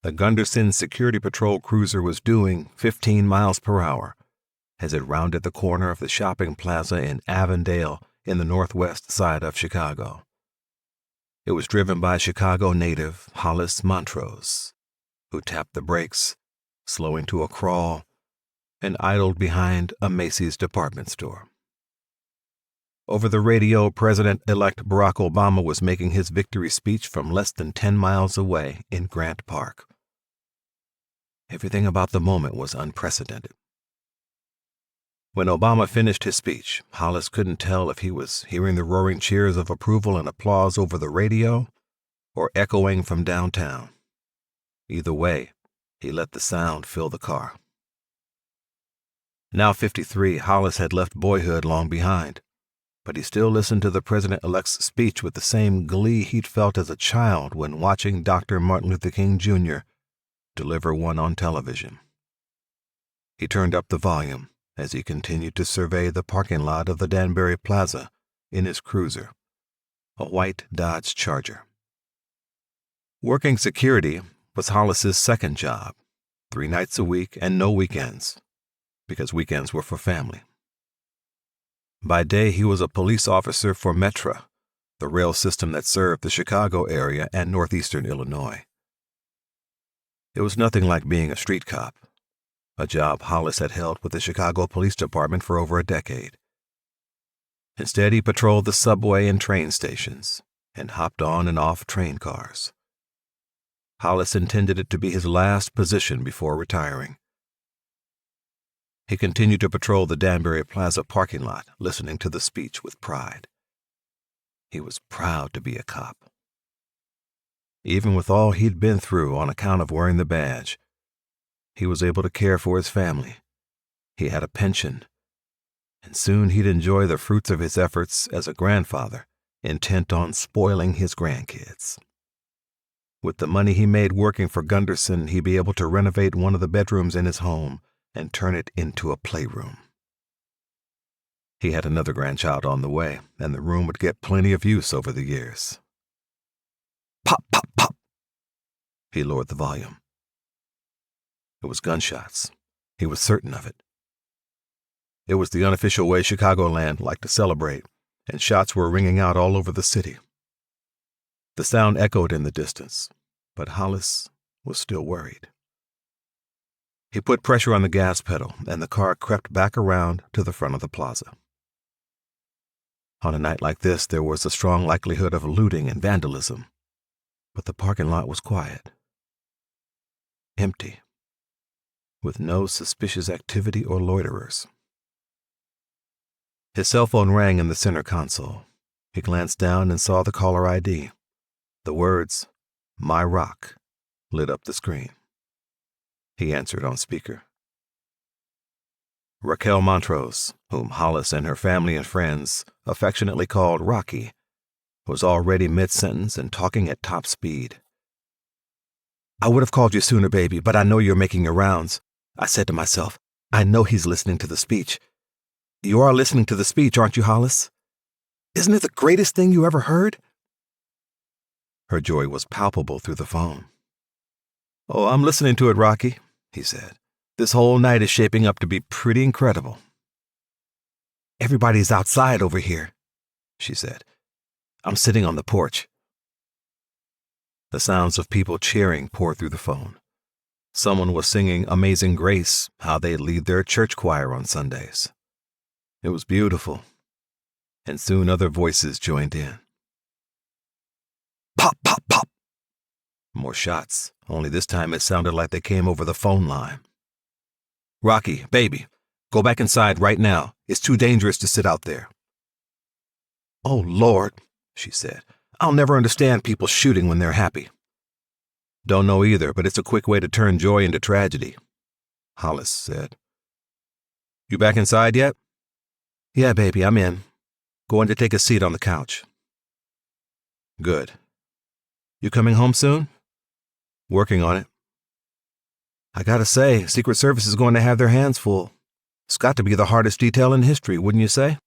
The Gunderson Security Patrol cruiser was doing 15 miles per hour as it rounded the corner of the shopping plaza in Avondale in the northwest side of Chicago. It was driven by Chicago native Hollis Montrose, who tapped the brakes, slowing to a crawl, and idled behind a Macy's department store. Over the radio, President-elect Barack Obama was making his victory speech from less than 10 miles away in Grant Park. Everything about the moment was unprecedented. When Obama finished his speech, Hollis couldn't tell if he was hearing the roaring cheers of approval and applause over the radio or echoing from downtown. Either way, he let the sound fill the car. Now 53, Hollis had left boyhood long behind, but he still listened to the president-elect's speech with the same glee he'd felt as a child when watching Dr. Martin Luther King Jr. deliver one on television. He turned up the volume as he continued to survey the parking lot of the Danbury Plaza in his cruiser, a white Dodge Charger. Working security was Hollis's second job, 3 nights a week and no weekends, because weekends were for family. By day, he was a police officer for Metra, the rail system that served the Chicago area and northeastern Illinois. It was nothing like being a street cop, a job Hollis had held with the Chicago Police Department for over a decade. Instead, he patrolled the subway and train stations and hopped on and off train cars. Hollis intended it to be his last position before retiring. He continued to patrol the Danbury Plaza parking lot, listening to the speech with pride. He was proud to be a cop. Even with all he'd been through on account of wearing the badge, he was able to care for his family. He had a pension, and soon he'd enjoy the fruits of his efforts as a grandfather, intent on spoiling his grandkids. With the money he made working for Gunderson, he'd be able to renovate one of the bedrooms in his home and turn it into a playroom. He had another grandchild on the way, and the room would get plenty of use over the years. Pop, pop, pop. He lowered the volume. It was gunshots. He was certain of it. It was the unofficial way Chicagoland liked to celebrate, and shots were ringing out all over the city. The sound echoed in the distance, but Hollis was still worried. He put pressure on the gas pedal, and the car crept back around to the front of the plaza. On a night like this, there was a strong likelihood of looting and vandalism, but the parking lot was quiet, empty, with no suspicious activity or loiterers. His cell phone rang in the center console. He glanced down and saw the caller ID. The words, "My Rock," lit up the screen. He answered on speaker. Raquel Montrose, whom Hollis and her family and friends affectionately called Rocky, was already mid-sentence and talking at top speed. "I would have called you sooner, baby, but I know you're making your rounds," I said to myself. "I know he's listening to the speech." "You are listening to the speech, aren't you, Hollis? Isn't it the greatest thing you ever heard?" Her joy was palpable through the phone. "Oh, I'm listening to it, Rocky," he said. "This whole night is shaping up to be pretty incredible." "Everybody's outside over here," she said. "I'm sitting on the porch." The sounds of people cheering poured through the phone. Someone was singing Amazing Grace, how they lead their church choir on Sundays. It was beautiful, and soon other voices joined in. Pop, pop, pop. More shots, only this time it sounded like they came over the phone line. "Rocky, baby, go back inside right now. It's too dangerous to sit out there." "Oh, Lord," she said. "I'll never understand people shooting when they're happy." "Don't know either, but it's a quick way to turn joy into tragedy," Hollis said. "You back inside yet?" "Yeah, baby, I'm in. Going to take a seat on the couch." "Good. You coming home soon?" "Working on it." "I gotta say, Secret Service is going to have their hands full. It's got to be the hardest detail in history, wouldn't you say?"